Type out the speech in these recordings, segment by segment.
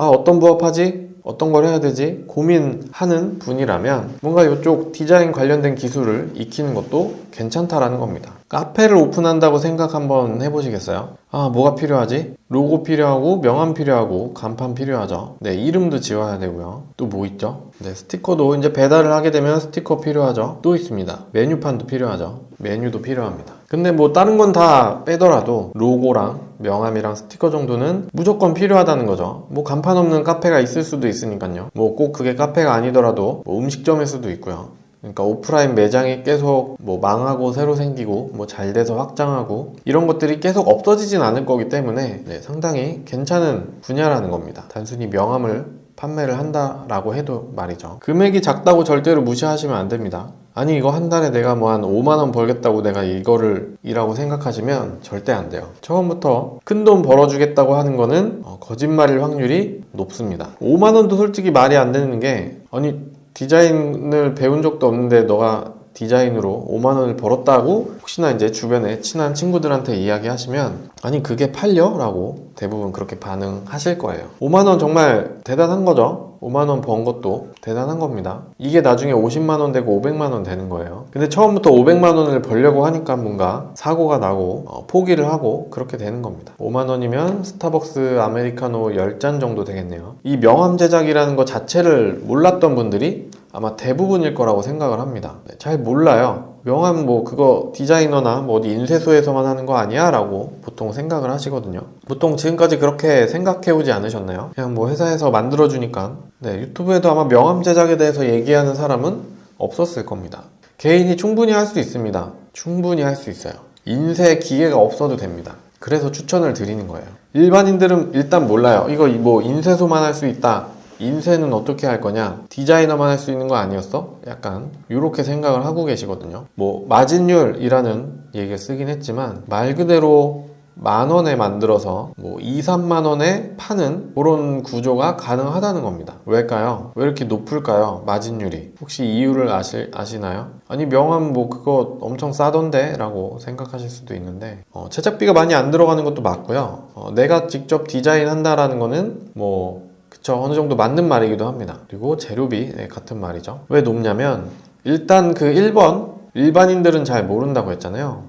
어떤 부업하지? 어떤 걸 해야 되지? 고민하는 분이라면 뭔가 이쪽 디자인 관련된 기술을 익히는 것도 괜찮다라는 겁니다. 카페를 오픈한다고 생각 한번 해보시겠어요? 뭐가 필요하지? 로고 필요하고 명함 필요하고 간판 필요하죠. 네, 이름도 지어야 되고요. 또 뭐 있죠? 네, 스티커도 이제 배달을 하게 되면 스티커 필요하죠. 또 있습니다. 메뉴판도 필요하죠. 메뉴도 필요합니다. 근데 뭐 다른 건 다 빼더라도 로고랑 명함이랑 스티커 정도는 무조건 필요하다는 거죠. 뭐 간판 없는 카페가 있을 수도 있으니까요. 뭐 꼭 그게 카페가 아니더라도 뭐 음식점일 수도 있고요. 그러니까 오프라인 매장이 계속 뭐 망하고 새로 생기고 뭐 잘 돼서 확장하고 이런 것들이 계속 없어지진 않을 거기 때문에 네, 상당히 괜찮은 분야라는 겁니다. 단순히 명함을 판매를 한다라고 해도 말이죠. 금액이 작다고 절대로 무시하시면 안 됩니다. 아니 이거 한 달에 내가 뭐 한 5만원 벌겠다고 내가 이거를 이라고 생각하시면 절대 안 돼요. 처음부터 큰 돈 벌어주겠다고 하는 거는 거짓말일 확률이 높습니다. 5만원도 솔직히 말이 안 되는 게 아니 디자인을 배운 적도 없는데 너가 디자인으로 5만원을 벌었다고 혹시나 이제 주변에 친한 친구들한테 이야기하시면 아니 그게 팔려? 라고 대부분 그렇게 반응하실 거예요. 5만원 정말 대단한 거죠. 5만원 번 것도 대단한 겁니다. 이게 나중에 50만원 되고 500만원 되는 거예요. 근데 처음부터 500만원을 벌려고 하니까 뭔가 사고가 나고 포기를 하고 그렇게 되는 겁니다. 5만원이면 스타벅스 아메리카노 10잔 정도 되겠네요. 이 명함 제작이라는 것 자체를 몰랐던 분들이 아마 대부분일 거라고 생각을 합니다. 잘 몰라요. 명함 뭐 그거 디자이너나 뭐 어디 인쇄소에서만 하는 거 아니야? 라고 보통 생각을 하시거든요. 보통 지금까지 그렇게 생각해 오지 않으셨나요? 그냥 뭐 회사에서 만들어주니까. 네, 유튜브에도 아마 명함 제작에 대해서 얘기하는 사람은 없었을 겁니다. 개인이 충분히 할 수 있습니다. 충분히 할 수 있어요. 인쇄 기계가 없어도 됩니다. 그래서 추천을 드리는 거예요. 일반인들은 일단 몰라요. 이거 뭐 인쇄소만 할 수 있다. 인쇄는 어떻게 할 거냐? 디자이너만 할 수 있는 거 아니었어? 약간 이렇게 생각을 하고 계시거든요. 뭐 마진율이라는 얘기를 쓰긴 했지만 말 그대로 10,000원에 만들어서 뭐 2, 3만 원에 파는 그런 구조가 가능하다는 겁니다. 왜일까요? 왜 이렇게 높을까요? 마진율이. 혹시 이유를 아시나요? 아니 명함 뭐 그거 엄청 싸던데? 라고 생각하실 수도 있는데 제작비가 많이 안 들어가는 것도 맞고요. 내가 직접 디자인한다라는 거는 뭐 그쵸, 어느 정도 맞는 말이기도 합니다. 그리고 재료비 같은 말이죠. 왜 높냐면 일단 그 1번 일반인들은 잘 모른다고 했잖아요.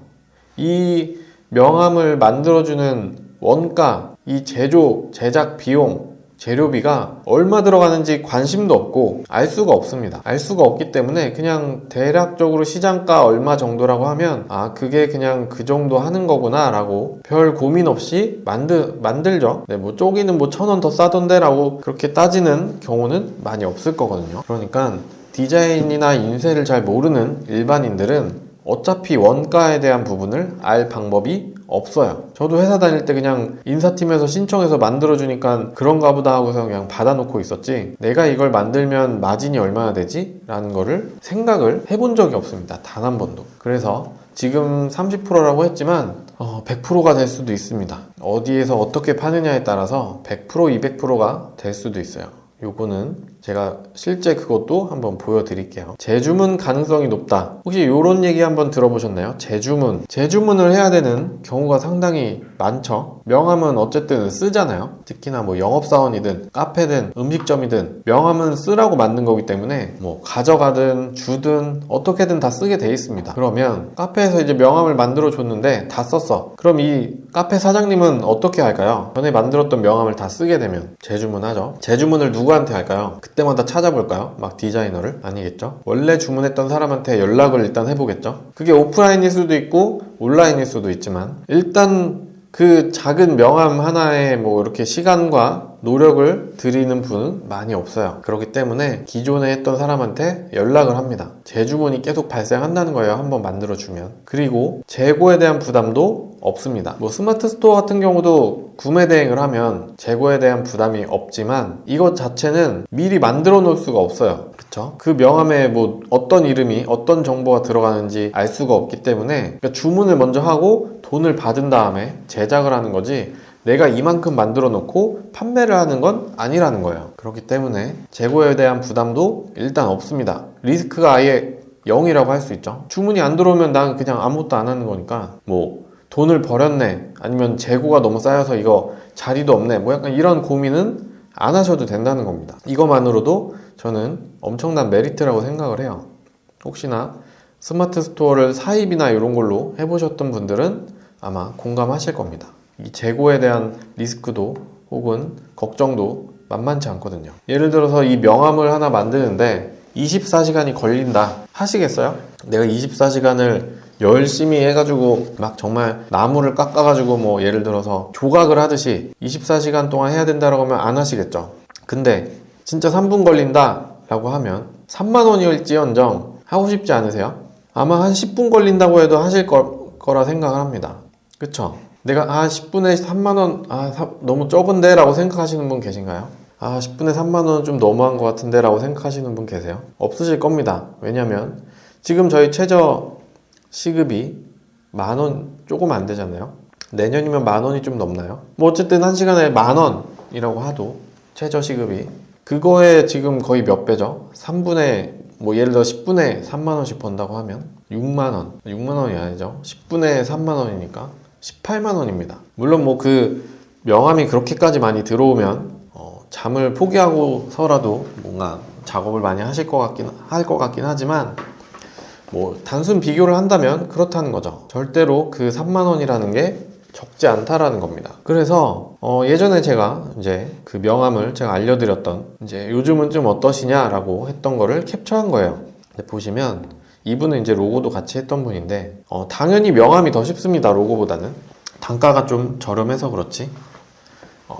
이 명함을 만들어주는 원가, 이 제작 비용, 재료비가 얼마 들어가는지 관심도 없고 알 수가 없습니다. 알 수가 없기 때문에 그냥 대략적으로 시장가 얼마 정도라고 하면 그게 그냥 그 정도 하는 거구나 라고 별 고민 없이 만들죠. 네, 뭐 쪼기는 뭐 1,000원 더 싸던데 라고 그렇게 따지는 경우는 많이 없을 거거든요. 그러니까 디자인이나 인쇄를 잘 모르는 일반인들은 어차피 원가에 대한 부분을 알 방법이 없어요. 저도 회사 다닐 때 그냥 인사팀에서 신청해서 만들어주니까 그런가 보다 하고서 그냥 받아놓고 있었지 내가 이걸 만들면 마진이 얼마나 되지? 라는 거를 생각을 해본 적이 없습니다. 단 한 번도. 그래서 지금 30%라고 했지만 100%가 될 수도 있습니다. 어디에서 어떻게 파느냐에 따라서 100%, 200%가 될 수도 있어요. 요거는 제가 실제 그것도 한번 보여드릴게요. 재주문 가능성이 높다. 혹시 이런 얘기 한번 들어보셨나요? 재주문을 해야 되는 경우가 상당히 많죠. 명함은 어쨌든 쓰잖아요. 특히나 뭐 영업사원이든 카페든 음식점이든 명함은 쓰라고 만든 거기 때문에 뭐 가져가든 주든 어떻게든 다 쓰게 돼 있습니다. 그러면 카페에서 이제 명함을 만들어 줬는데 다 썼어. 그럼 이 카페 사장님은 어떻게 할까요? 전에 만들었던 명함을 다 쓰게 되면 재주문하죠. 재주문을 누구한테 할까요? 그때마다 찾아볼까요? 막 디자이너를? 아니겠죠? 원래 주문했던 사람한테 연락을 일단 해보겠죠? 그게 오프라인일 수도 있고 온라인일 수도 있지만 일단 그 작은 명함 하나에 뭐 이렇게 시간과 노력을 들이는 분은 많이 없어요. 그렇기 때문에 기존에 했던 사람한테 연락을 합니다. 재주문이 계속 발생한다는 거예요. 한번 만들어주면. 그리고 재고에 대한 부담도 없습니다. 뭐 스마트 스토어 같은 경우도 구매 대행을 하면 재고에 대한 부담이 없지만 이것 자체는 미리 만들어 놓을 수가 없어요. 그쵸? 그 명함에 뭐 어떤 이름이 어떤 정보가 들어가는지 알 수가 없기 때문에 그러니까 주문을 먼저 하고 돈을 받은 다음에 제작을 하는 거지 내가 이만큼 만들어 놓고 판매를 하는 건 아니라는 거예요. 그렇기 때문에 재고에 대한 부담도 일단 없습니다. 리스크가 아예 0이라고 할 수 있죠. 주문이 안 들어오면 난 그냥 아무것도 안 하는 거니까 뭐 돈을 버렸네 아니면 재고가 너무 쌓여서 이거 자리도 없네 뭐 약간 이런 고민은 안 하셔도 된다는 겁니다. 이것만으로도 저는 엄청난 메리트라고 생각을 해요. 혹시나 스마트 스토어를 사입이나 이런 걸로 해보셨던 분들은 아마 공감하실 겁니다. 이 재고에 대한 리스크도 혹은 걱정도 만만치 않거든요. 예를 들어서 이 명함을 하나 만드는데 24시간이 걸린다 하시겠어요? 내가 24시간을 열심히 해가지고 막 정말 나무를 깎아가지고 뭐 예를 들어서 조각을 하듯이 24시간 동안 해야 된다라고 하면 안 하시겠죠. 근데 진짜 3분 걸린다 라고 하면 3만 원일지언정 하고 싶지 않으세요? 아마 한 10분 걸린다고 해도 하실 거라 생각을 합니다. 그쵸? 내가 10분에 3만 원 너무 적은데 라고 생각하시는 분 계신가요? 10분에 3만 원은 좀 너무한 것 같은데 라고 생각하시는 분 계세요? 없으실 겁니다. 왜냐면 지금 저희 최저 시급이 10,000원 조금 안 되잖아요. 내년이면 10,000원이 좀 넘나요? 뭐 어쨌든 1시간에 10,000원이라고 하도 최저 시급이 그거에 지금 거의 몇 배죠? 3분의 뭐 예를 들어 10분에 3만원씩 번다고 하면 6만원 6만원이 아니죠. 10분에 3만원이니까 18만원입니다. 물론 뭐 그 명함이 그렇게까지 많이 들어오면 잠을 포기하고서라도 뭔가 작업을 많이 할 것 같긴 하지만 뭐 단순 비교를 한다면 그렇다는 거죠. 절대로 그 3만원이라는 게 적지 않다라는 겁니다. 그래서 예전에 제가 이제 그 명함을 제가 알려드렸던 이제 요즘은 좀 어떠시냐라고 했던 거를 캡처한 거예요. 보시면 이분은 이제 로고도 같이 했던 분인데 당연히 명함이 더 쉽습니다. 로고보다는 단가가 좀 저렴해서 그렇지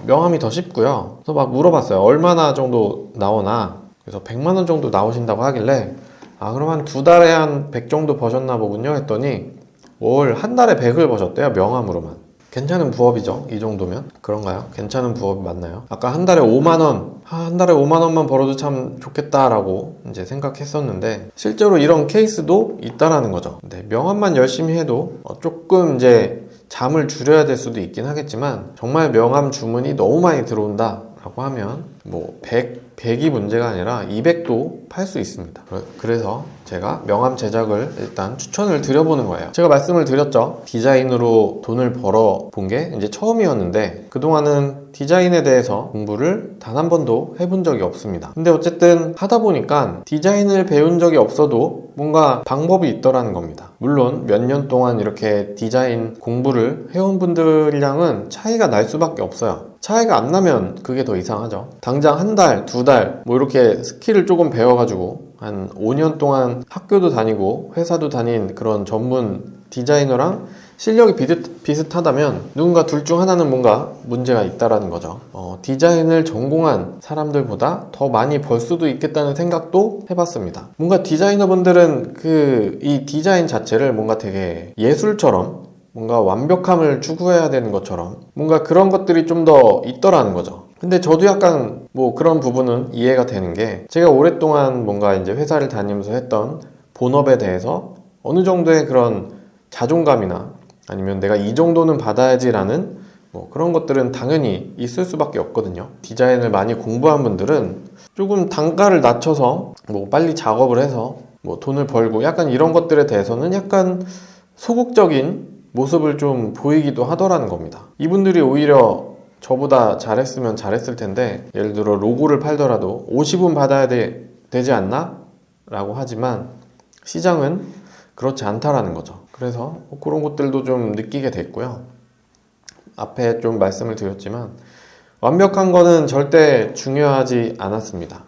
명함이 더 쉽고요. 그래서 막 물어봤어요. 얼마나 정도 나오나. 그래서 100만 원 정도 나오신다고 하길래 그럼 한 2달에 한 100 정도 버셨나 보군요 했더니 월 한 달에 100을 버셨대요. 명함으로만. 괜찮은 부업이죠. 이 정도면. 그런가요? 괜찮은 부업이 맞나요? 아까 한 달에 5만원 한 달에 5만원만 벌어도 참 좋겠다라고 이제 생각했었는데 실제로 이런 케이스도 있다라는 거죠. 근데 명함만 열심히 해도 조금 이제 잠을 줄여야 될 수도 있긴 하겠지만 정말 명함 주문이 너무 많이 들어온다 라고 하면 뭐 100이 문제가 아니라 200도 팔 수 있습니다. 그래서 제가 명함 제작을 일단 추천을 드려보는 거예요. 제가 말씀을 드렸죠. 디자인으로 돈을 벌어 본 게 이제 처음이었는데 그동안은 디자인에 대해서 공부를 단 한 번도 해본 적이 없습니다. 근데 어쨌든 하다 보니까 디자인을 배운 적이 없어도 뭔가 방법이 있더라는 겁니다. 물론 몇 년 동안 이렇게 디자인 공부를 해온 분들이랑은 차이가 날 수밖에 없어요. 차이가 안 나면 그게 더 이상하죠. 당장 한 달, 2달 뭐 이렇게 스킬을 조금 배워가지고 한 5년 동안 학교도 다니고 회사도 다닌 그런 전문 디자이너랑 실력이 비슷하다면 누군가 둘 중 하나는 뭔가 문제가 있다라는 거죠. 디자인을 전공한 사람들보다 더 많이 벌 수도 있겠다는 생각도 해봤습니다. 뭔가 디자이너분들은 이 디자인 자체를 뭔가 되게 예술처럼 뭔가 완벽함을 추구해야 되는 것처럼 뭔가 그런 것들이 좀 더 있더라는 거죠. 근데 저도 약간 뭐 그런 부분은 이해가 되는 게 제가 오랫동안 뭔가 이제 회사를 다니면서 했던 본업에 대해서 어느 정도의 그런 자존감이나 아니면 내가 이 정도는 받아야지라는 뭐 그런 것들은 당연히 있을 수밖에 없거든요. 디자인을 많이 공부한 분들은 조금 단가를 낮춰서 뭐 빨리 작업을 해서 뭐 돈을 벌고 약간 이런 것들에 대해서는 약간 소극적인 모습을 좀 보이기도 하더라는 겁니다. 이분들이 오히려 저보다 잘했으면 잘했을 텐데 예를 들어 로고를 팔더라도 50은 받아야 되지 않나? 라고 하지만 시장은 그렇지 않다라는 거죠. 그래서 그런 것들도 좀 느끼게 됐고요. 앞에 좀 말씀을 드렸지만 완벽한 거는 절대 중요하지 않았습니다.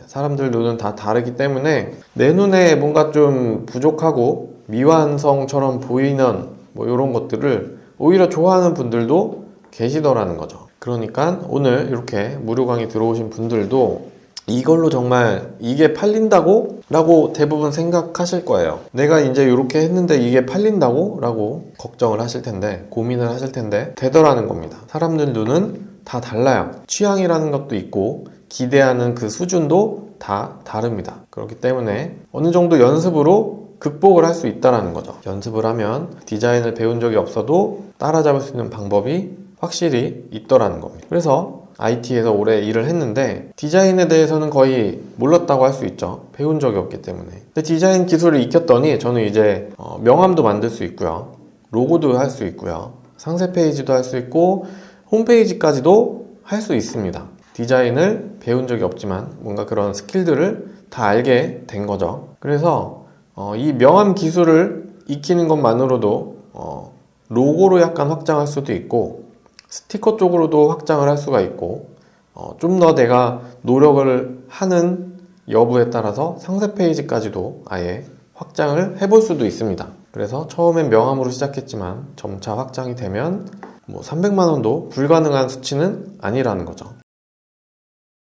사람들 눈은 다 다르기 때문에 내 눈에 뭔가 좀 부족하고 미완성처럼 보이는 뭐 이런 것들을 오히려 좋아하는 분들도 계시더라는 거죠. 그러니까 오늘 이렇게 무료 강의 들어오신 분들도 이걸로 정말 이게 팔린다고? 라고 대부분 생각하실 거예요. 내가 이제 이렇게 했는데 이게 팔린다고? 라고 걱정을 하실 텐데 고민을 하실 텐데 되더라는 겁니다. 사람들 눈은 다 달라요. 취향이라는 것도 있고 기대하는 그 수준도 다 다릅니다. 그렇기 때문에 어느 정도 연습으로 극복을 할 수 있다는 거죠. 연습을 하면 디자인을 배운 적이 없어도 따라잡을 수 있는 방법이 확실히 있더라는 겁니다. 그래서 IT에서 오래 일을 했는데 디자인에 대해서는 거의 몰랐다고 할 수 있죠. 배운 적이 없기 때문에. 근데 디자인 기술을 익혔더니 저는 이제 명함도 만들 수 있고요. 로고도 할 수 있고요. 상세 페이지도 할 수 있고 홈페이지까지도 할 수 있습니다. 디자인을 배운 적이 없지만 뭔가 그런 스킬들을 다 알게 된 거죠. 그래서 이 명암 기술을 익히는 것만으로도 로고로 약간 확장할 수도 있고 스티커 쪽으로도 확장을 할 수가 있고 좀 더 내가 노력을 하는 여부에 따라서 상세 페이지까지도 아예 확장을 해볼 수도 있습니다. 그래서 처음엔 명암으로 시작했지만 점차 확장이 되면 300만 원도 불가능한 수치는 아니라는 거죠.